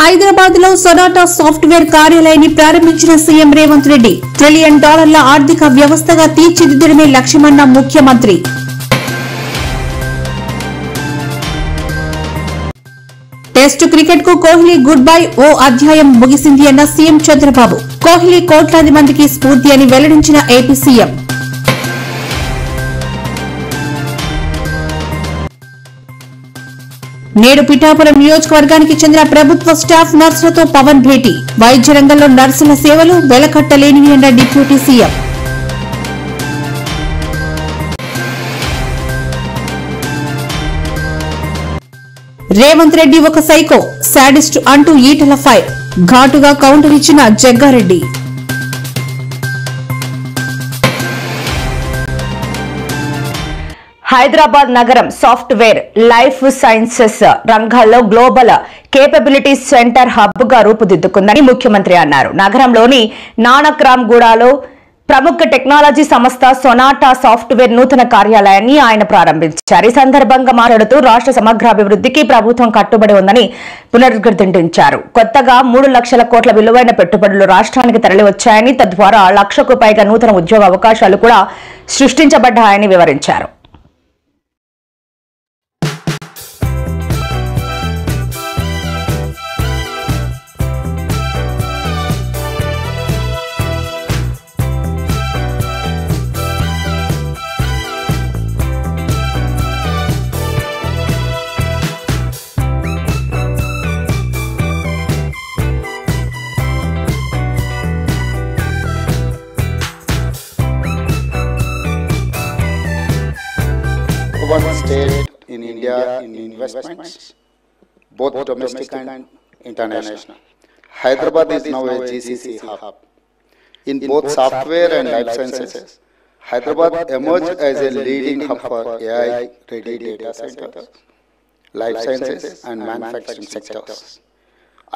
హైదరాబాద్ లో Sonata software కార్యాలయాన్ని ప్రారంభించిన సీఎం రేవంత్ రెడ్డి. $1 ట్రిలియన్ ఆర్థిక వ్యవస్థగా తీర్చిదిద్దడమే లక్ష్యమన్న ముఖ్యమంత్రి. టెస్ట్ క్రికెట్ కు కోహ్లీ గుడ్ బై, ఓ అధ్యాయం ముగిసింది అన్న సీఎం చంద్రబాబు. కోహ్లీ కోట్లాది మందికి స్ఫూర్తి అని వెల్లడించిన ఏపీ సీఎం. నేడు పిఠాపురం నియోజకవర్గానికి చెందిన ప్రభుత్వ స్టాఫ్ నర్సులతో పవన్ భేటీ. వైద్య రంగంలో నర్సుల సేవలు వెలకట్టలేనివి అన్న డిప్యూటీ సీఎం. రేవంత్ రెడ్డి ఒక సైకో, శాడిస్ట్ అంటూ ఈటల ఫైర్. ఘాటుగా కౌంటర్ ఇచ్చిన జగ్గారెడ్డి. హైదరాబాద్ నగరం సాఫ్ట్వేర్, లైఫ్ సైన్సెస్ రంగాల్లో గ్లోబల్ కేపబిలిటీస్ సెంటర్ హబ్ గా రూపుదిద్దుకుందని ముఖ్యమంత్రి అన్నారు. నగరంలోని నానక్రామ్గూడలో ప్రముఖ టెక్నాలజీ సంస్థ సొనాటా సాఫ్ట్వేర్ నూతన కార్యాలయాన్ని ఆయన ప్రారంభించారు. ఈ సందర్భంగా మాట్లాడుతూ రాష్ట్ర సమగ్రాభివృద్ధికి ప్రభుత్వం కట్టుబడి ఉందని పునరుద్ఘాటించారు. కొత్తగా 3 లక్షల కోట్ల విలువైన పెట్టుబడులు రాష్ట్రానికి తరలివచ్చాయని, తద్వారా 1 లక్షకు పైగా నూతన ఉద్యోగ అవకాశాలు కూడా సృష్టించబడ్డాయని వివరించారు. One state in India in investments, both domestic and international. Hyderabad is now a GCC hub. In both software and life sciences, Hyderabad emerged as a leading hub for AI-ready data centers, life sciences and manufacturing sectors.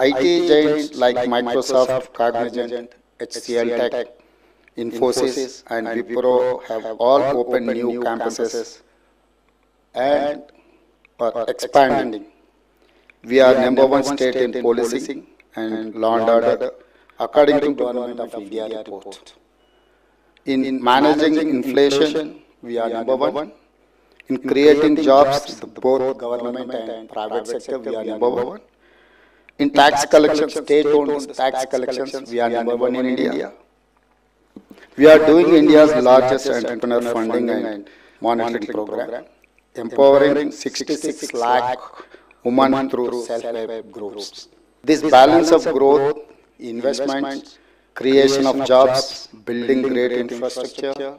IT giants like Microsoft, Cognizant, HCL Tech, Infosys and Wipro have all opened new campuses and are expanding. We are #1 state in policing and law and order according to Government of India report. In managing inflation, we are #1. In creating jobs, both government and private sector, we are #1. In tax collection, state-owned tax collections, we are #1 in India. We are doing India's largest entrepreneur funding and monitoring program, empowering 66 lakh women through self-help groups. This balance of growth, investment, creation of jobs, building great infrastructure,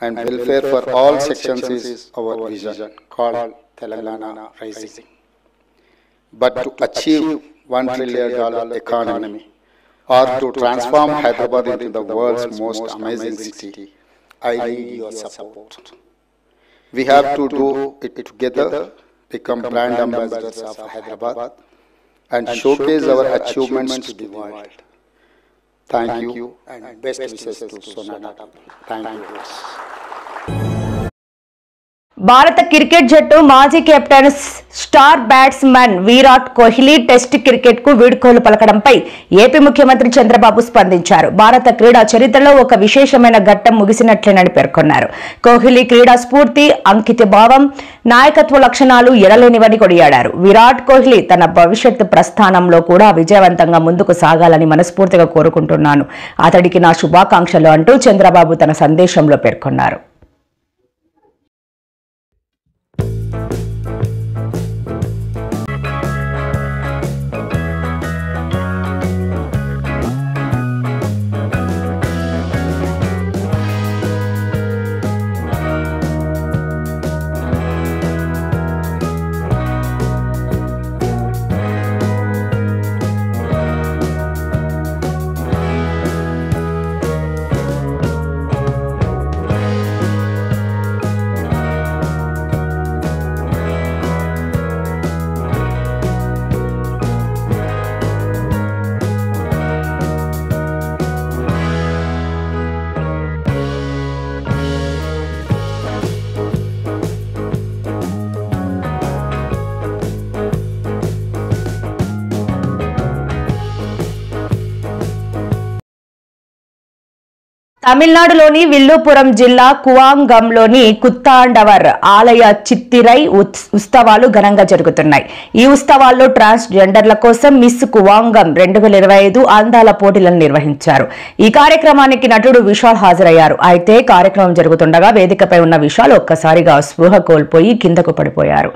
and welfare for all sections is our vision called Telangana Rising. But to achieve $1 trillion economy or to transform Hyderabad into the world's most amazing city, I need your support. We have to do it together, become brand ambassadors of Hyderabad and showcase our achievements to the world. Thank you and best wishes to Sonata. Thank you. భారత cricket జట్టు మాజీ captain star batsman Virat Kohli test cricket కు వీడ్కోలు పలకడంపై AP ముఖ్యమంత్రి చంద్రబాబు స్పందించారు. భారత క్రీడా చరిత్రలో ఒక విశేషమైన ఘట్టం ముగిసినట్లేనని పేర్కొన్నారు. కోహ్లీ క్రీడా స్ఫూర్తి, అంకిత భావం, నాయకత్వ లక్షణాలు ఎనలేనివని కొనియాడారు. విరాట్ కోహ్లీ తన భవిష్యత్ ప్రస్థానంలో కూడా విజయవంతంగా ముందుకు సాగాలని మనస్ఫూర్తిగా కోరుకుంటున్నాను. అతడికి నా శుభాకాంక్షలు అంటూ చంద్రబాబు తన సందేశంలో పేర్కొన్నారు. తమిళనాడులోని విల్లుపురం జిల్లా కువాంగంలోని కుత్తాండవర్ ఆలయ చిత్తిరై ఉత్సవాలు ఘనంగా జరుగుతున్నాయి. ఈ ఉత్సవాల్లో ట్రాన్స్జెండర్ల కోసం మిస్ కువాంగం 2025 అందాల పోటీలను నిర్వహించారు. ఈ కార్యక్రమానికి నటుడు విశాల్ హాజరయ్యారు. అయితే కార్యక్రమం జరుగుతుండగా వేదికపై ఉన్న విశాల్ ఒక్కసారిగా స్పృహ కోల్పోయి కిందకు పడిపోయారు.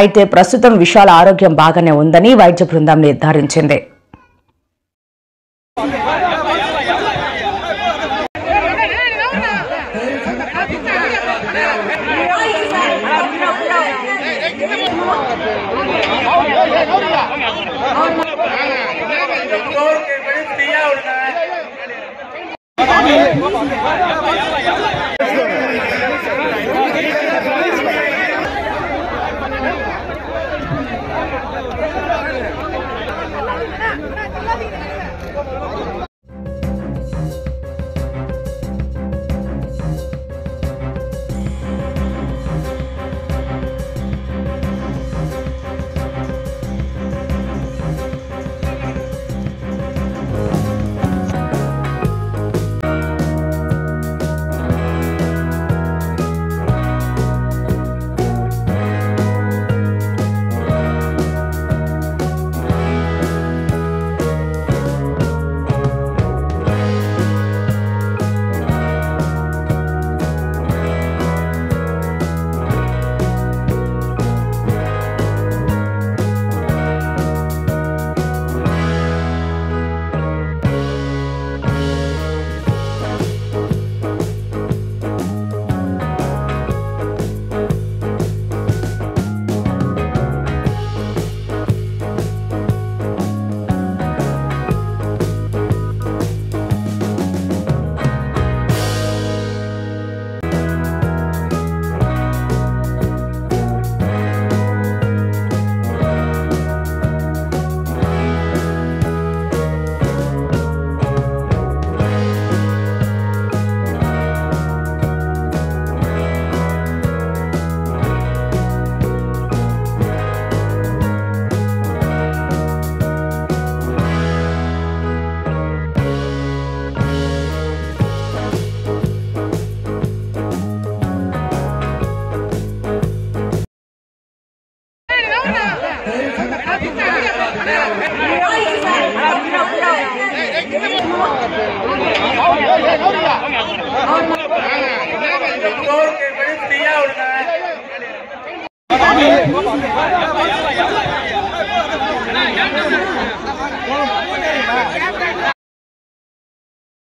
అయితే ప్రస్తుతం విశాల్ ఆరోగ్యం బాగానే ఉందని వైద్య బృందం నిర్ధారించింది.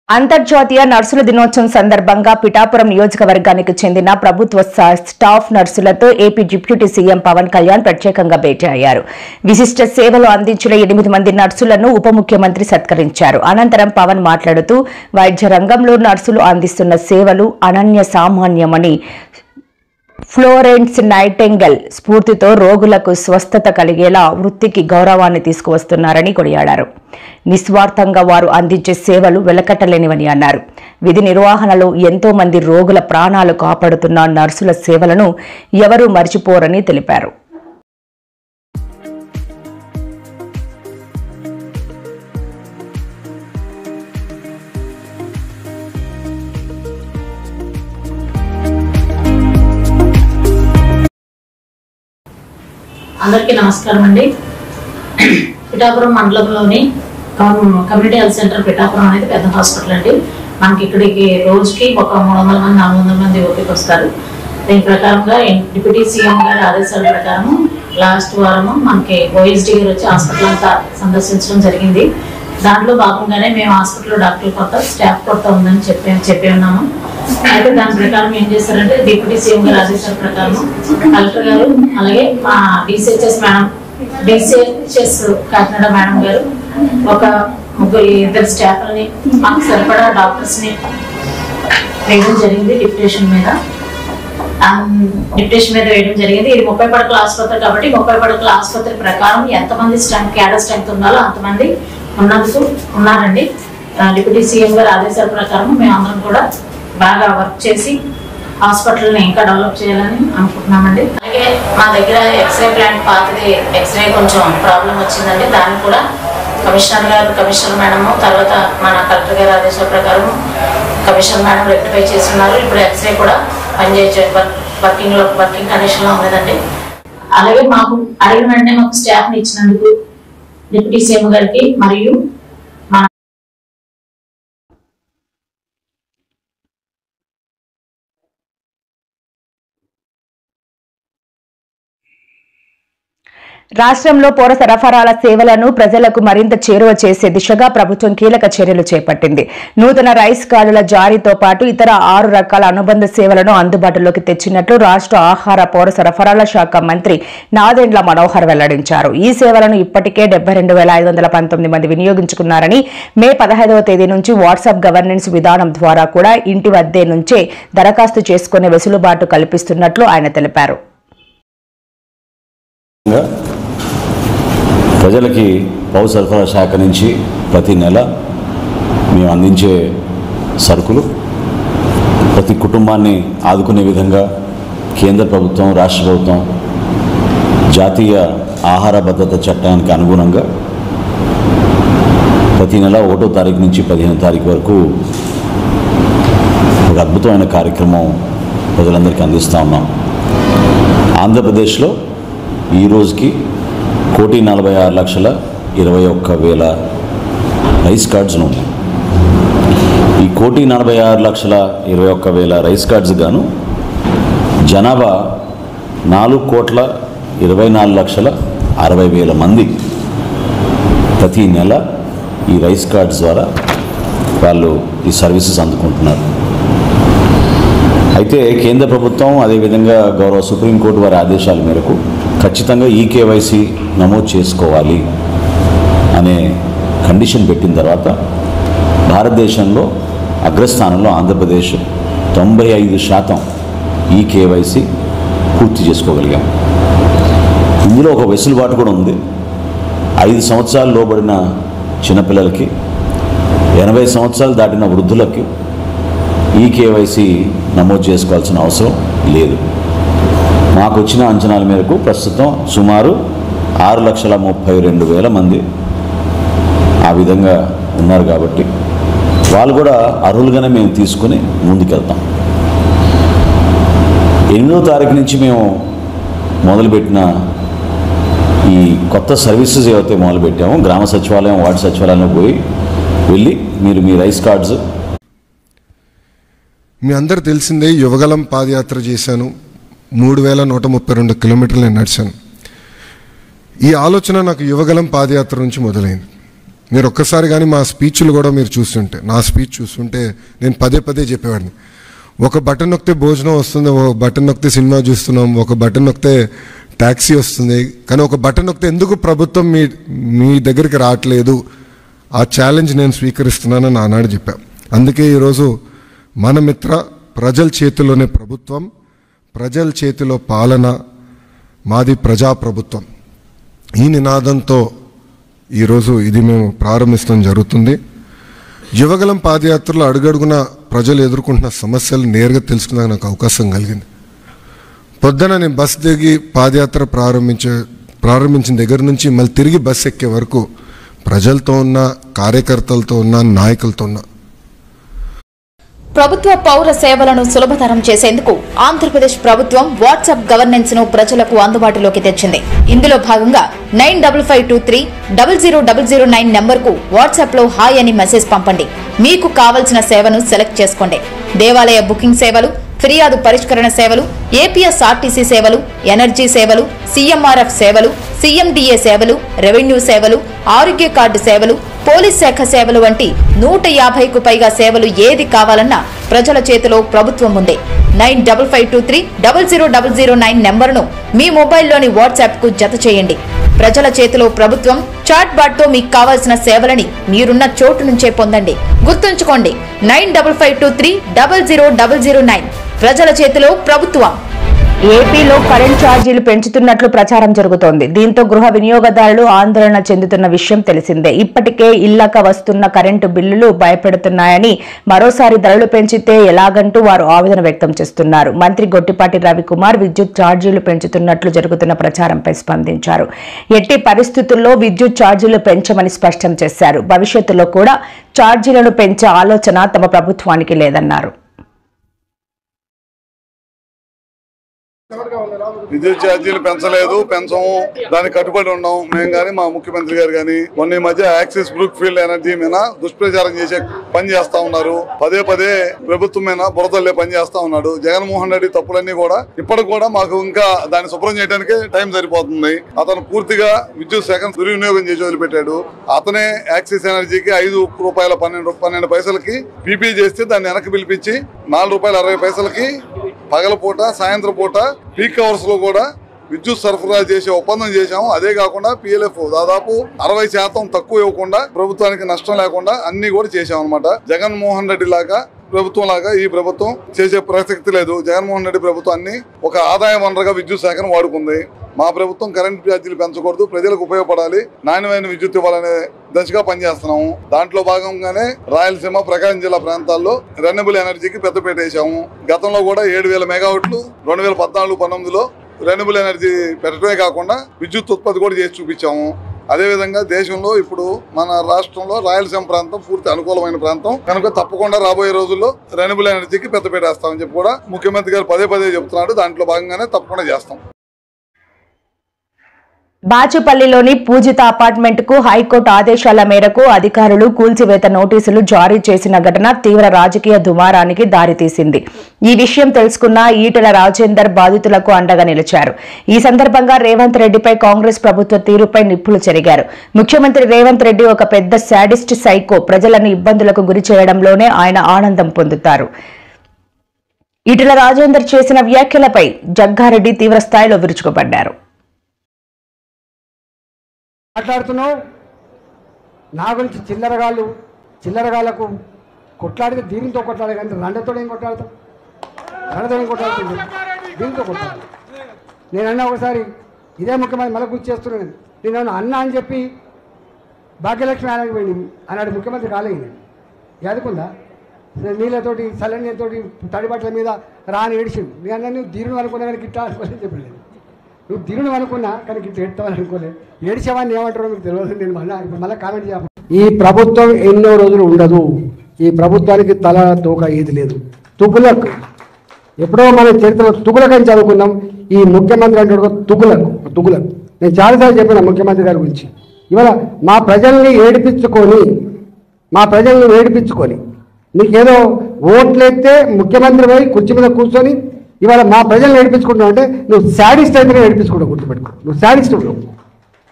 అంతర్జాతీయ నర్సుల దినోత్సవం సందర్భంగా పిఠాపురం నియోజకవర్గానికి చెందిన ప్రభుత్వ స్టాఫ్ నర్సులతో AP deputy CM Pawan Kalyan ప్రత్యేకంగా భేటీ అయ్యారు. విశిష్ట సేవలు అందించిన 8 మంది నర్సులను ఉప ముఖ్యమంత్రి సత్కరించారు. అనంతరం పవన్ మాట్లాడుతూ వైద్య రంగంలో నర్సులు అందిస్తున్న సేవలు అనన్య సామాన్యమని, ఫ్లోరెన్స్ నైటింగేల్ స్ఫూర్తితో రోగులకు స్వస్థత కలిగేలా వృత్తికి గౌరవాన్ని తీసుకువస్తున్నారని కొనియాడారు. నిస్వార్థంగా వారు అందించే సేవలు వెలకట్టలేనివని అన్నారు. విధి నిర్వహణలో ఎంతో మంది రోగుల ప్రాణాలు కాపాడుతున్న నర్సుల సేవలను ఎవరూ మర్చిపోరని తెలిపారు. అందరికీ నమస్కారం అండి. పిఠాపురం మండలంలోని కమ్యూనిటీ హెల్త్ సెంటర్ పిఠాపురం అనేది పెద్ద హాస్పిటల్ అండి. మనకి ఇక్కడికి రోజుకి ఒక 300 మంది 400 మంది ఓపిక వస్తారు. దీని ప్రకారంగా డిప్యూటీ సీఎం గారి ఆదేశాల ప్రకారం లాస్ట్ వారము మనకి ఓఎస్డీ గారు వచ్చి హాస్పిటల్ అంతా సందర్శించడం జరిగింది. దాంట్లో భాగంగానే మేము హాస్పిటల్లో డాక్టర్ కొత్త, స్టాఫ్ కొత్త ఉందని చెప్పి ఉన్నాము. అయితే దాని ప్రకారం ఏం చేశారంటే డిప్యూటీ సీఎం గారి ఆదేశాల ప్రకారం కలెక్టర్ గారు అలాగే మా DCHS madam, DCHS Kakinada madam గారు ఒక 2 స్టాఫ్లని మాకు సరిపడా డాక్టర్స్ ని వేయడం జరిగింది. డిప్యూటేషన్ మీద వేయడం జరిగింది. ఇది 30 పడకల ఆసుపత్రి కాబట్టి 30 పడకల ఆసుపత్రి ప్రకారం ఎంతమంది క్యాడర్ స్ట్రెంగ్త్ ఉండాలో అంతమంది ఉన్నారండి. డిప్యూటీ సీఎం గారి ఆదేశాల ప్రకారం మేము అందరం కూడా బాగా వర్క్ చేసి హాస్పిటల్ని ఇంకా డెవలప్ చేయాలని అనుకుంటున్నామండి. అలాగే మా దగ్గర ఎక్స్రే ప్లాంట్ పాతది, ఎక్స్రే కొంచెం ప్రాబ్లం వచ్చిందండి. దాన్ని కూడా కమిషనర్ మేడము, తర్వాత మన కలెక్టర్ గారి ఆదేశాల ప్రకారం కమిషనర్ మేడం రెక్టిఫై చేస్తున్నారు. ఇప్పుడు ఎక్స్రే కూడా వర్కింగ్ కండిషన్లో ఉన్నదండి. అలాగే మాకు అడిగిన వెంటనే మాకు స్టాఫ్ని ఇచ్చినందుకు డిప్యూటీ సీఎం గారికి మరియు రాష్ట్రంలో పౌర సరఫరాల సేవలను ప్రజలకు మరింత చేరువ చేసే దిశగా ప్రభుత్వం కీలక చర్యలు చేపట్టింది. నూతన రైస్ కార్డుల జారీతో పాటు ఇతర 6 రకాల అనుబంధ సేవలను అందుబాటులోకి తెచ్చినట్లు రాష్ట్ర ఆహార పౌర సరఫరాల శాఖ మంత్రి నాదెండ్ల మనోహర్ వెల్లడించారు. ఈ సేవలను ఇప్పటికే 72,519 మంది వినియోగించుకున్నారని, మే 15వ తేదీ నుంచి వాట్సాప్ గవర్నెన్స్ విధానం ద్వారా కూడా ఇంటి వద్దే నుంచే దరఖాస్తు చేసుకునే వెసులుబాటు కల్పిస్తున్నట్లు ఆయన తెలిపారు. ప్రజలకి పౌర సరఫరా శాఖ నుంచి ప్రతి నెల మేము అందించే సరుకులు ప్రతి కుటుంబాన్ని ఆదుకునే విధంగా కేంద్ర ప్రభుత్వం, రాష్ట్ర ప్రభుత్వం జాతీయ ఆహార భద్రత చట్టానికి అనుగుణంగా ప్రతి నెల 1వ తారీఖు నుంచి 15వ తారీఖు వరకు ఒక అద్భుతమైన కార్యక్రమం ప్రజలందరికీ అందిస్తూ ఉన్నాం. ఆంధ్రప్రదేశ్లో ఈ రోజుకి 1,46,21,000 రైస్ కార్డ్స్ ఉన్నాయి. ఈ 1,46,21,000 రైస్ కార్డ్స్ గాను జనాభా 4,24,60,000 మంది ప్రతి నెల ఈ రైస్ కార్డ్స్ ద్వారా వాళ్ళు ఈ సర్వీసెస్ అందుకుంటున్నారు. అయితే కేంద్ర ప్రభుత్వం అదేవిధంగా గౌరవ సుప్రీంకోర్టు వారి ఆదేశాల మేరకు ఖచ్చితంగా ఈకేవైసీ నమోదు చేసుకోవాలి అనే కండిషన్ పెట్టిన తర్వాత భారతదేశంలో అగ్రస్థానంలో ఆంధ్రప్రదేశ్ 95% ఈకేవైసీ పూర్తి చేసుకోగలిగాం. ఇందులో ఒక వెసులుబాటు కూడా ఉంది. 5 సంవత్సరాలు లోబడిన చిన్నపిల్లలకి, 80 సంవత్సరాలు దాటిన వృద్ధులకి ఈకేవైసీ నమోదు చేసుకోవాల్సిన అవసరం లేదు. మాకు వచ్చిన అంచనాల మేరకు ప్రస్తుతం సుమారు 6,32,000 మంది ఆ విధంగా ఉన్నారు. కాబట్టి వాళ్ళు కూడా అర్హులుగానే మేము తీసుకుని ముందుకెళ్తాం. 8వ తారీఖు నుంచి మేము మొదలుపెట్టిన ఈ కొత్త సర్వీసెస్ ఏవైతే మొదలుపెట్టామో గ్రామ సచివాలయం, వార్డు సచివాలయంలో వెళ్ళి మీరు మీ రైస్ కార్డ్స్. మీ అందరు తెలిసిందే, యువగలం పాదయాత్ర చేశాను. 3,132 కిలోమీటర్లు నేను నడిచాను. ఈ ఆలోచన నాకు యువగలం పాదయాత్ర నుంచి మొదలైంది. మీరు ఒక్కసారి కానీ మా స్పీచ్లు కూడా మీరు చూస్తుంటే, నా స్పీచ్ చూస్తుంటే నేను పదే చెప్పేవాడిని. ఒక బటన్ నొక్కితే భోజనం వస్తుంది, ఒక బటన్ నొక్కితే సినిమా చూస్తున్నాం, ఒక బటన్ నొక్కితే ట్యాక్సీ వస్తుంది, కానీ ఒక బటన్ నొక్కితే ఎందుకు ప్రభుత్వం మీ దగ్గరికి రావట్లేదు, ఆ ఛాలెంజ్ నేను స్వీకరిస్తున్నానని ఆనాడు చెప్పా. అందుకే ఈరోజు మన మిత్ర ప్రజల చేతిలోనే ప్రభుత్వం, ప్రజల చేతిలో పాలన, మాది ప్రజాప్రభుత్వం, ఈ నినాదంతో ఈరోజు ఇది మేము ప్రారంభించడం జరుగుతుంది. యువగలం పాదయాత్రలో అడుగడుగున ప్రజలు ఎదుర్కొంటున్న సమస్యలు నేరుగా తెలుసుకునే నాకు అవకాశం కలిగింది. పొద్దున నేను బస్ దిగి పాదయాత్ర ప్రారంభించిన దగ్గర నుంచి మళ్ళీ తిరిగి బస్ ఎక్కే వరకు ప్రజలతో ఉన్న, కార్యకర్తలతో ఉన్న, నాయకులతో ఉన్న. ప్రభుత్వ పౌర సేవలను సులభతరం చేసేందుకు ఆంధ్రప్రదేశ్ ప్రభుత్వం వాట్సాప్ గవర్నెన్స్ ను ప్రజలకు అందుబాటులోకి తెచ్చింది. ఇందులో భాగంగా 9553000009 నెంబర్ కు వాట్సాప్ లో హాయ్ అని మెసేజ్ పంపండి. మీకు కావలసిన సేవను సెలెక్ట్ చేసుకోండి. దేవాలయ బుకింగ్ సేవలు, ఫిర్యాదు పరిష్కరణ సేవలు, ఏపీఎస్ఆర్టీసీ సేవలు, ఎనర్జీ సేవలు, సీఎంఆర్ఎఫ్ సేవలు, సీఎండీఏ సేవలు, రెవెన్యూ సేవలు, ఆరోగ్య కార్డు సేవలు, పోలీస్ శాఖ సేవలు వంటి 150కు పైగా సేవలు ఏది కావాలన్నా ప్రజల చేతిలో ప్రభుత్వం ఉంది. 9553000009 నెంబర్ను మీ మొబైల్లోని వాట్సాప్ కు జత చేయండి. ప్రజల చేతిలో ప్రభుత్వం చాట్ బాట్ తో మీకు కావాల్సిన సేవలని మీరున్న చోటు నుంచే పొందండి. గుర్తుంచుకోండి, 9553000009 ప్రజల చేతిలో ప్రభుత్వం. ఏపీలో కరెంట్ ఛార్జీలు పెంచుతున్నట్లు ప్రచారం జరుగుతోంది. దీంతో గృహ వినియోగదారులు ఆందోళన చెందుతున్న విషయం తెలిసిందే. ఇప్పటికే ఇళ్లక వస్తున్న కరెంటు బిల్లులు భయపెడుతున్నాయని, మరోసారి ధరలు పెంచితే ఎలాగంటూ వారు ఆవేదన వ్యక్తం చేస్తున్నారు. మంత్రి గొట్టిపాటి రవికుమార్ విద్యుత్ ఛార్జీలు పెంచుతున్నట్లు జరుగుతున్న ప్రచారంపై స్పందించారు. ఎట్టి పరిస్థితుల్లో విద్యుత్ ఛార్జీలు పెంచమని స్పష్టం చేశారు. భవిష్యత్తులో కూడా ఛార్జీలను పెంచే ఆలోచన తమ ప్రభుత్వానికి లేదన్నారు. విద్యుత్ ఛార్జీలు పెంచలేదు, పెంచము, దానికి కట్టుబడి ఉన్నాం మేము కానీ మా ముఖ్యమంత్రి గారు కానీ. మొన్న ఈ మధ్య యాక్సిస్ బ్రూక్ ఫీల్డ్ ఎనర్జీ మీద దుష్ప్రచారం చేసే పని చేస్తా ఉన్నారు. పదే పదే ప్రభుత్వం మీద బురదల్లే పని చేస్తా ఉన్నాడు. జగన్మోహన్ రెడ్డి తప్పులన్నీ కూడా ఇప్పటికి కూడా మాకు ఇంకా దాన్ని శుభ్రం చేయడానికి టైం సరిపోతుంది. అతను పూర్తిగా విద్యుత్ శాఖను దుర్వినియోగం చేసి వదిలిపెట్టాడు. అతనే యాక్సిస్ ఎనర్జీకి ₹5.12 పీపీ చేస్తే దాన్ని వెనక్కి పిలిపించి ₹4.60 పగలపూట సాయంత్రం పూట పీక్ అవర్స్ లో కూడా విద్యుత్ సరఫరా చేసే ఒప్పందం చేశాము. అదే కాకుండా PLF దాదాపు 60% తక్కువ ఇవ్వకుండా ప్రభుత్వానికి నష్టం లేకుండా అన్ని కూడా చేశాం అనమాట. జగన్మోహన్ రెడ్డి లాగా ప్రభుత్వం లాగా ఈ ప్రభుత్వం చేసే ప్రసక్తి లేదు. జగన్మోహన్ రెడ్డి ప్రభుత్వాన్ని ఒక ఆదాయ వనరుగా విద్యుత్ శాఖను వాడుకుంది. మా ప్రభుత్వం కరెంట్ ఛార్జీలు పెంచకూడదు, ప్రజలకు ఉపయోగపడాలి, నాణ్యమైన విద్యుత్ ఇవ్వాలనే దశగా పనిచేస్తున్నాము. దాంట్లో భాగంగానే రాయలసీమ, ప్రకాశం జిల్లా ప్రాంతాల్లో రెన్యూబుల్ ఎనర్జీకి పెద్దపీట వేసాము. గతంలో కూడా 7,000 మెగావాట్లు 2014-19లో రెన్యూబుల్ ఎనర్జీ పెట్టడమే కాకుండా విద్యుత్ ఉత్పత్తి కూడా చేసి చూపించాము. అదేవిధంగా దేశంలో ఇప్పుడు మన రాష్ట్రంలో రాయలసీమ ప్రాంతం పూర్తి అనుకూలమైన ప్రాంతం కనుక తప్పకుండా రాబోయే రోజుల్లో రెన్యూబుల్ ఎనర్జీకి పెద్దపీట వేస్తామని చెప్పి కూడా ముఖ్యమంత్రి గారు పదే పదే చెప్తున్నాడు. దాంట్లో భాగంగానే తప్పకుండా చేస్తాం. బాచుపల్లిలోని పూజిత అపార్ట్మెంట్ కు హైకోర్టు ఆదేశాల మేరకు అధికారులు కూల్చివేత నోటీసులు జారీ చేసిన ఘటన తీవ్ర రాజకీయ దుమారానికి దారితీసింది. ఈ విషయం తెలుసుకున్న ఈటెల రాజేందర్ బాధితులకు అండగా నిలిచారు. ఈ సందర్భంగా రేవంత్ రెడ్డిపై కాంగ్రెస్ ప్రభుత్వ తీరుపై నిప్పులు చెరిగారు. ముఖ్యమంత్రి రేవంత్ రెడ్డి ఒక పెద్ద శాడిస్ట్ సైకో, ప్రజలను ఇబ్బందులకు గురి చేయడంలోనే ఆయన ఆనందం పొందుతారు. ఈటెల రాజేందర్ చేసిన వ్యాఖ్యలపై జగ్గారెడ్డి తీవ్ర స్థాయిలో విరుచుకుపడ్డారు. మాట్లాడుతున్నావు నా గురించి చిల్లరగాళ్లకు కొట్లాడితే దీనితో కొట్లాడే కానీ రండతో ఏం కొట్లాడతాం, కొట్లాడుతుంది దీనితో కొట్లాడు. నేనన్నా ఒకసారి ఇదే ముఖ్యమంత్రి మళ్ళీ గుర్తు చేస్తున్నాను. నేను అన్నా అని చెప్పి భాగ్యలక్ష్మి ఆయనకి పోయింది అన్నాడు ముఖ్యమంత్రి కాలేదు. యాదుకుందా నీళ్ళతోటి చల్లనీళ్ళతోటి తడిబట్టల మీద రాని ఏడిచిండు. నేను నువ్వు దీరుని అనుకున్నా కానీ గిట్ట అనుకోలేని చెప్పలేదు. నువ్వు దీరుని అనుకున్నా కానీ గిట్ట ఎడతావని అనుకోలేదు. ఏడిచేవాడిని ఏమంటారో మీకు తెలియదు. నేను మళ్ళీ కామెంట్ చేయాలి. ఈ ప్రభుత్వం ఎన్నో రోజులు ఉండదు. ఈ ప్రభుత్వానికి తల తోక ఏది లేదు. తుగులక్ ఎప్పుడో మన చరిత్రలో తుగులక్ అని చదువుకున్నాం. ఈ ముఖ్యమంత్రి అంటే తుగులక్. నేను చాలాసార్లు చెప్పిన ముఖ్యమంత్రి గారి గురించి. ఇవాళ మా ప్రజల్ని ఏడిపించుకొని నీకేదో ఓట్లెత్తే ముఖ్యమంత్రి పోయి కుర్చీ మీద కూర్చొని ఇవాళ మా ప్రజల్ని ఏడిపించుకుంటావు అంటే నువ్వు శాడిస్ట్ అయితేనే ఏడిపించుకుంటావు. గుర్తుపెట్టుకో, నువ్వు శాడిస్ట్.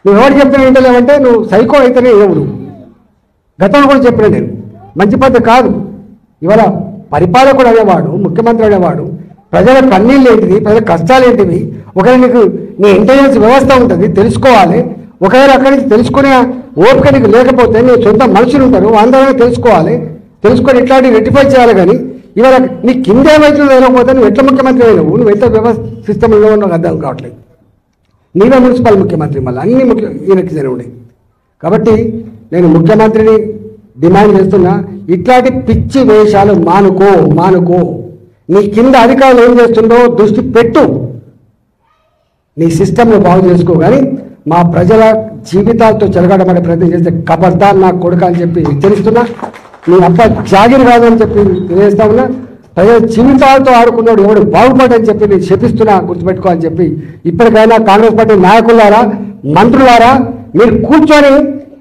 నువ్వు ఎవరు చెప్తున్నా ఏంటలేవంటే నువ్వు సైకో అయితేనే ఎవడు. గతంలో కూడా చెప్పిన నేను మంచి పద్ధతి కాదు. ఇవాళ పరిపాలకుడు అనేవాడు, ముఖ్యమంత్రి అనేవాడు ప్రజల కన్నీళ్ళు ఏంటివి, ప్రజల కష్టాలు ఏంటివి, ఒకవేళ నీకు నీ ఇంటెలిజెన్స్ వ్యవస్థ ఉంటుంది తెలుసుకోవాలి. ఒకవేళ అక్కడి నుంచి తెలుసుకునే ఓపిక నీకు లేకపోతే నీ సొంత మనుషులు ఉంటారు, అందరూ తెలుసుకొని ఇట్లాంటివి రెక్టిఫై చేయాలి. కానీ ఇవాళ నీ కింద ఏమైతుందో లేకపోతే నువ్వు ఎట్లా ముఖ్యమంత్రి అయినావు, నువ్వు ఎంత వ్యవస్థ సిస్టంలో ఉన్నావు అర్థం కావట్లేదు. నీవే మున్సిపల్ ముఖ్యమంత్రి, మళ్ళీ అన్ని ఈయనకి జరిగినాయి. కాబట్టి నేను ముఖ్యమంత్రిని డిమాండ్ చేస్తున్నా, ఇట్లాంటి పిచ్చి వేషాలు మానుకో. నీ కింద అధికారులు ఏం చేస్తుందో దృష్టి పెట్టు, నీ సిస్టమ్ను బాగు చేసుకో. కానీ మా ప్రజల జీవితాలతో చెలగాటమనే ప్రయత్నం చేస్తే కబర్దార్ నా కొడుక అని చెప్పి హెచ్చరిస్తున్నా. నీ అబ్బ జాగిరి కాదని చెప్పి తెలియజేస్తా ఉన్నా. ప్రజల జీవితాలతో ఆడుకున్నాడు ఎవడు బాగుపడని చెప్పి నేను శపిస్తున్నా, గుర్తుపెట్టుకో అని చెప్పి. ఇప్పటికైనా కాంగ్రెస్ పార్టీ నాయకులారా, మంత్రులారా, మీరు కూర్చొని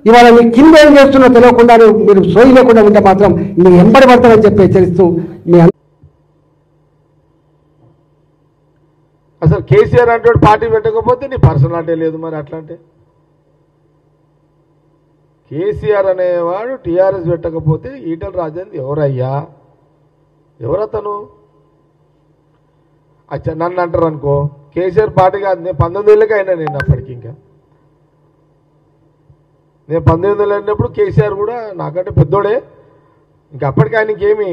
ఇవాళ మీ కింద ఏం చేస్తున్నా తెలియకుండా మీరు సోయి లేకుండా ఉంటే మాత్రం నీ ఎంబడి పడతారని చెప్పి హెచ్చరిస్తూ మీ అసలు కేసీఆర్ అంటే పార్టీ పెట్టకపోతే నీ పర్సనాలిటీ లేదు. మరి అట్లా అంటే కేసీఆర్ అనేవాడు టీఆర్ఎస్ పెట్టకపోతే ఈటెల రాజేందర్ ఎవరయ్యా, ఎవరతను? అచ్చా నన్ను అంటారు అనుకో, కేసీఆర్ పార్టీ కాదు. నేను 19 ఏళ్ళకి అయినా, నేను అప్పటికి ఇంకా నేను 19 ఏళ్ళు అయినప్పుడు కేసీఆర్ కూడా నాకంటే పెద్దోడే. ఇంకా అప్పటికి ఆయనకి ఏమి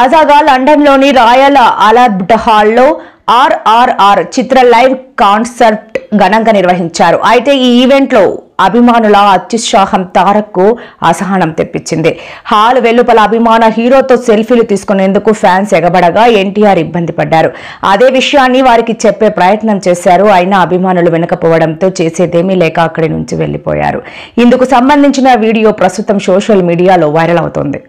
తాజాగా లండన్లోని రాయల్ ఆల్బర్ట్ హాల్లో RRR చిత్ర లైవ్ కాన్సర్ట్ ఘనంగా నిర్వహించారు. అయితే ఈ ఈవెంట్లో అభిమానుల అత్యుత్సాహం తారక్కు అసహనం తెప్పించింది. హాల్ వెలుపల అభిమాన హీరోతో సెల్ఫీలు తీసుకునేందుకు ఫ్యాన్స్ ఎగబడగా ఎన్టీఆర్ ఇబ్బంది పడ్డారు. అదే విషయాన్ని వారికి చెప్పే ప్రయత్నం చేశారు. అయినా అభిమానులు వెనకపోవడంతో చేసేదేమీ లేక అక్కడి నుంచి వెళ్లిపోయారు. ఇందుకు సంబంధించిన వీడియో ప్రస్తుతం సోషల్ మీడియాలో వైరల్ అవుతోంది.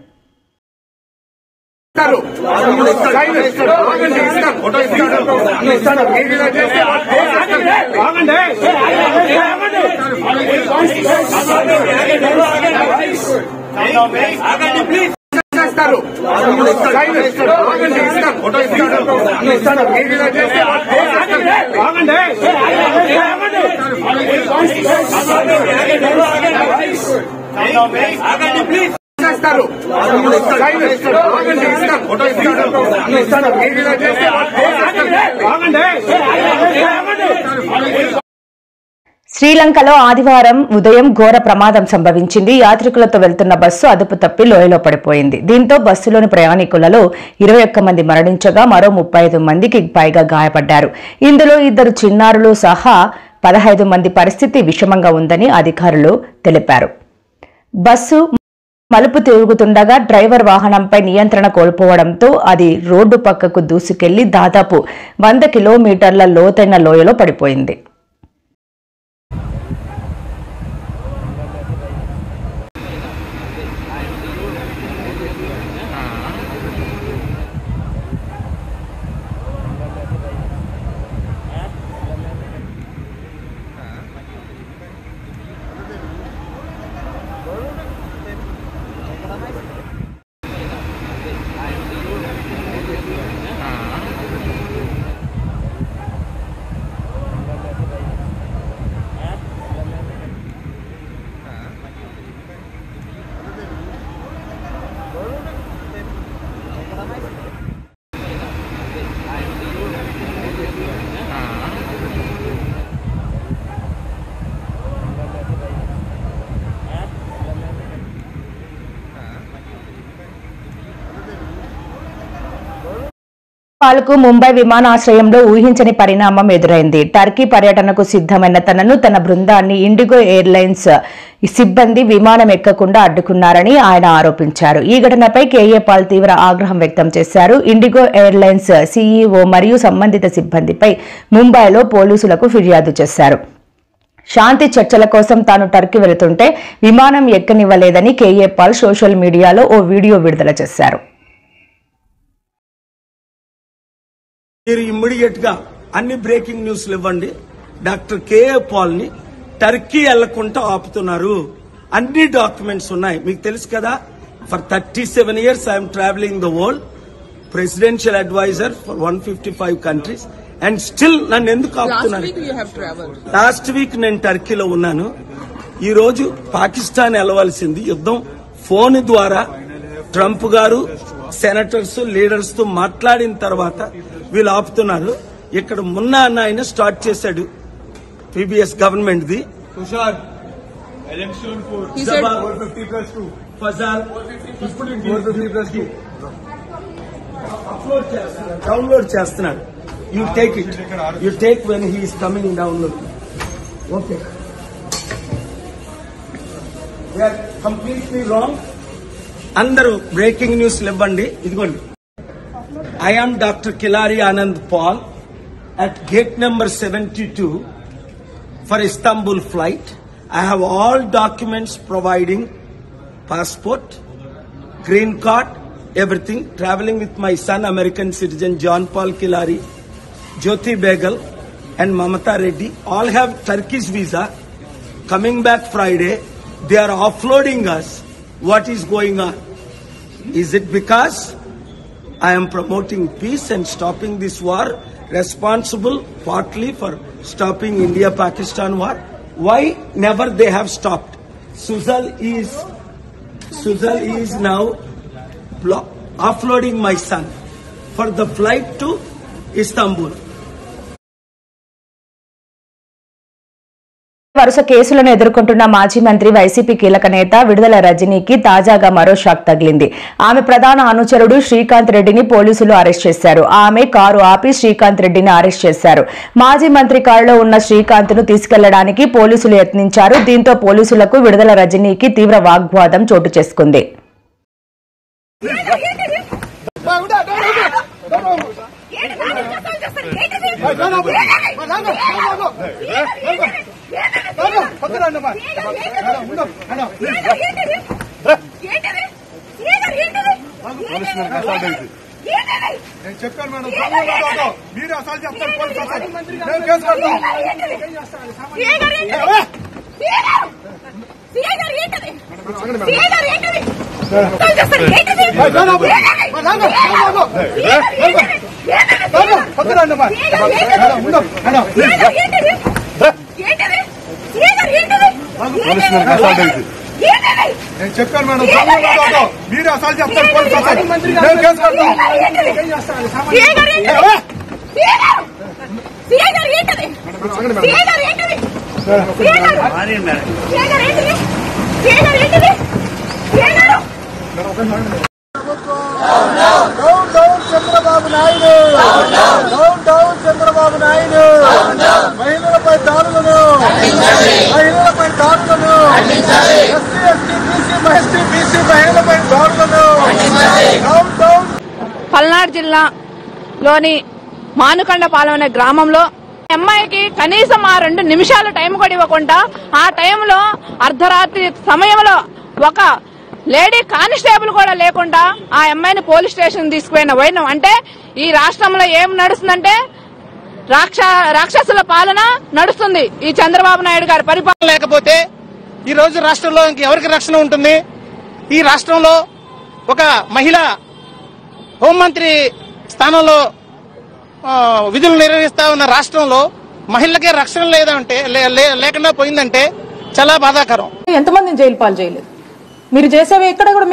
శ్రీలంకలో ఆదివారం ఉదయం ఘోర ప్రమాదం సంభవించింది. యాత్రికులతో వెళ్తున్న బస్సు అదుపు తప్పి లోయలో పడిపోయింది. దీంతో బస్సులోని ప్రయాణికులలో 21 మంది మరణించగా మరో 35 మందికి పైగా గాయపడ్డారు. ఇందులో 2 చిన్నారులు సహా 15 మంది పరిస్థితి విషమంగా ఉందని అధికారులు తెలిపారు. బస్సు మలుపు తిరుగుతుండగా డ్రైవర్ వాహనంపై నియంత్రణ కోల్పోవడంతో అది రోడ్డు పక్కకు దూసుకెళ్లి దాదాపు 100 కిలోమీటర్ల లోతైన లోయలో పడిపోయింది. పాల్కు ముంబై విమానాశ్రయంలో ఊహించని పరిణామం ఎదురైంది. టర్కీ పర్యటనకు సిద్ధమైన తనను తన బృందాన్ని ఇండిగో ఎయిర్లైన్స్ సిబ్బంది విమానం ఎక్కకుండా అడ్డుకున్నారని ఆయన ఆరోపించారు. ఈ ఘటనపై కేఏ పాల్ తీవ్ర ఆగ్రహం వ్యక్తం చేశారు. ఇండిగో ఎయిర్లైన్స్ సీఈఓ మరియు సంబంధిత సిబ్బందిపై ముంబైలో పోలీసులకు ఫిర్యాదు చేశారు. శాంతి చర్చల కోసం తాను టర్కీ వెళుతుంటే విమానం ఎక్కనివ్వలేదని కేఏ పాల్ సోషల్ మీడియాలో ఓ వీడియో విడుదల చేశారు. మీరు ఇమ్మీడియట్ గా అన్ని బ్రేకింగ్ న్యూస్లు ఇవ్వండి. డాక్టర్ కేఏ పాల్ ని టర్కీ వెళ్లకుండా ఆపుతున్నారు. అన్ని డాక్యుమెంట్స్ ఉన్నాయి. మీకు తెలుసు కదా, for 37 years I'm travelling the world, presidential adviser for 155 countries, and still నన్ను ఎందుకు ఆపుతున్నారు? లాస్ట్ వీక్ నేను టర్కీలో ఉన్నాను. ఈ రోజు పాకిస్తాన్ వెళ్లవలసింది యుద్ధం ఫోన్ ద్వారా ట్రంప్ గారు సెనేటర్స్ లీడర్స్ తో మాట్లాడిన తర్వాత వీళ్ళు ఆపుతున్నారు. ఇక్కడ మొన్న అన్న ఆయన స్టార్ట్ చేశాడు పీబీఎస్ గవర్నమెంట్ ది. డౌన్లోడ్ చేస్తున్నాడు. You take it, you take when he is coming download. Okay, they are completely wrong. అందరూ బ్రేకింగ్ న్యూస్లు ఇవ్వండి. ఇదిగోండి, I am Dr. Kilari Anand Paul at gate number 72 for Istanbul flight. I have all documents providing passport, green card, everything. Traveling with my son, American citizen John Paul Kilari, Jyoti Begal and Mamata Reddy. All have Turkish visa. Coming back Friday, they are offloading us. What is going on? Is it because I am promoting peace and stopping this war, responsible partly for stopping India-Pakistan war? Why never they have stopped? Suzal is now offloading my son for the flight to Istanbul. వరుస కేసులను ఎదుర్కొంటున్న మాజీ మంత్రి YCP కీలక నేత విడుదల రజనీకి తాజాగా మరో షాక్ తగిలింది. ఆమె ప్రధాన అనుచరుడు శ్రీకాంత్ రెడ్డిని పోలీసులు అరెస్ట్ చేశారు. ఆమె కారు ఆపి శ్రీకాంత్ రెడ్డిని అరెస్ట్ చేశారు. మాజీ మంత్రి కారులో ఉన్న శ్రీకాంత్ ను తీసుకెళ్లడానికి పోలీసులు యత్నించారు. దీంతో పోలీసులకు విడుదల రజనీకి తీవ్ర వాగ్వాదం చోటు చేసుకుంది. చంద్రబాబు నాయుడు చంద్రబాబు నాయుడు మహిళలపై దాడులను ఎస్సీ మహిళలపై దాడులను పల్నాడు జిల్లాలోని మానుకొండపాలెం అనే గ్రామంలో అమ్మాయికి కనీసం ఆ 2 నిమిషాలు టైం కూడా ఇవ్వకుండా ఆ టైంలో అర్ధరాత్రి సమయంలో ఒక లేడీ కానిస్టేబుల్ కూడా లేకుండా ఆ అమ్మాయిని పోలీస్ స్టేషన్ తీసుకుపోయిన వైనం అంటే ఈ రాష్ట్రంలో ఏం నడుస్తుందంటే రాక్షసుల పాలన నడుస్తుంది. ఈ చంద్రబాబు నాయుడు గారి పరిపాలన లేకపోతే ఈ రోజు రాష్ట్రంలో ఇంకెవరికి రక్షణ ఉంటుంది? ఈ రాష్ట్రంలో ఒక మహిళ హోంమంత్రి స్థానంలో విధులు నిర్వహిస్తా ఉన్న రాష్ట్రంలో మహిళలకే రక్షణ లేదంటే లేకుండా పోయిందంటే చాలా బాధాకరం. ఎంతమందిని జైలు పాలు చేయలేదు. మీరు చేసేవి ఎక్కడ కూడా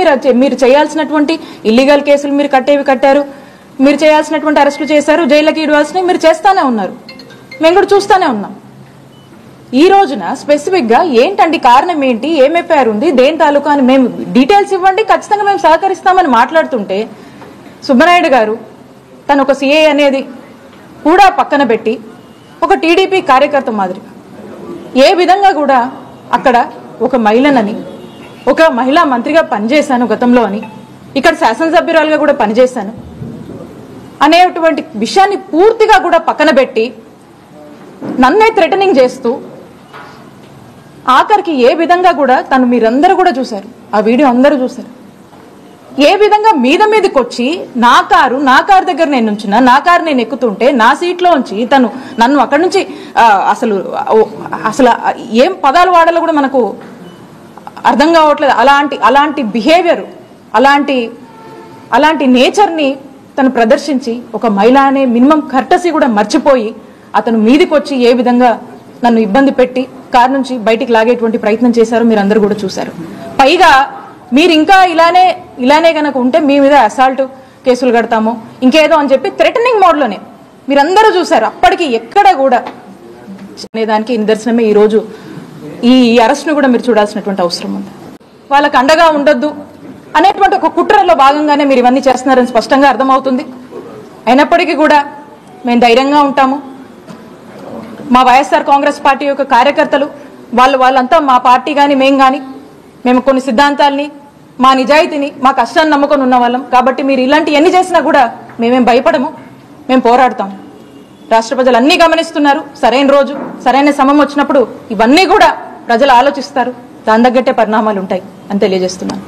మీరు చేయాల్సినటువంటి ఇల్లీగల్ కేసులు మీరు కట్టారు, మీరు చేయాల్సినటువంటి అరెస్టులు చేశారు, జైలుకి ఇవ్వాల్సినవి మీరు చేస్తానే ఉన్నారు. మేము కూడా చూస్తానే ఉన్నాం. ఈ రోజున స్పెసిఫిక్ గా ఏంటండి కారణం ఏంటి, ఏం ఎఫ్ఐఆర్ ఉంది, దేని తాలూకా అని మేము డీటెయిల్స్ ఇవ్వండి, ఖచ్చితంగా మేము సహకరిస్తామని మాట్లాడుతుంటే సుబ్బనాయుడు గారు తను ఒక సిఐ అనేది కూడా పక్కన పెట్టి ఒక టీడీపీ కార్యకర్త మాదిరి ఏ విధంగా కూడా అక్కడ ఒక మహిళనని, ఒక మహిళా మంత్రిగా పనిచేశాను గతంలో అని, ఇక్కడ శాసనసభ్యురాలుగా కూడా పనిచేశాను అనేటువంటి విషయాన్ని పూర్తిగా కూడా పక్కన పెట్టి నన్నే థ్రెటనింగ్ చేస్తూ ఆఖరికి ఏ విధంగా కూడా తను మీరందరూ కూడా చూశారు, ఆ వీడియో అందరూ చూశారు, ఏ విధంగా మీదకి వచ్చి నా కారు దగ్గర నేను ఉంచిన, నా కారు నేను ఎక్కుతుంటే నా సీట్లో ఉంచి తను నన్ను అక్కడి నుంచి అసలు ఏం పదాలు వాడాలో కూడా మనకు అర్థం కావట్లేదు. అలాంటి బిహేవియర్, అలాంటి నేచర్ని తను ప్రదర్శించి ఒక మహిళ అనే మినిమం కర్టసీ కూడా మర్చిపోయి అతను మీదికి వచ్చి ఏ విధంగా నన్ను ఇబ్బంది పెట్టి కారు నుంచి బయటికి లాగేటువంటి ప్రయత్నం చేశారో మీరు అందరూ కూడా చూశారు. పైగా మీరు ఇంకా ఇలానే కనుక ఉంటే మీ మీద అసాల్ట్ కేసులు కడతాము ఇంకేదో అని చెప్పి థ్రెటనింగ్ మోడ్లోనే మీరందరూ చూశారు. అప్పటికి ఎక్కడ కూడా అనేదానికి నిదర్శనమే ఈరోజు ఈ అరెస్ట్ను కూడా మీరు చూడాల్సినటువంటి అవసరం ఉంది. వాళ్ళకు అండగా ఉండొద్దు అనేటువంటి ఒక కుట్రలో భాగంగానే మీరు ఇవన్నీ చేస్తున్నారని స్పష్టంగా అర్థమవుతుంది. అయినప్పటికీ కూడా మేము ధైర్యంగా ఉంటాము. మా వైఎస్ఆర్ కాంగ్రెస్ పార్టీ యొక్క కార్యకర్తలు వాళ్ళంతా మా పార్టీ కానీ మేము కొన్ని సిద్ధాంతాలని, మా నిజాయితీని, మా కష్టాన్ని నమ్ముకొని ఉన్న వాళ్ళం కాబట్టి మీరు ఇలాంటి ఎన్ని చేసినా కూడా మేమేం భయపడము, మేము పోరాడతాం. రాష్ట్ర ప్రజలు అన్నీ గమనిస్తున్నారు. సరైన రోజు సరైన సమయం వచ్చినప్పుడు ఇవన్నీ కూడా ప్రజలు ఆలోచిస్తారు. దాని తగ్గట్టే పరిణామాలు ఉంటాయి అని తెలియజేస్తున్నాను.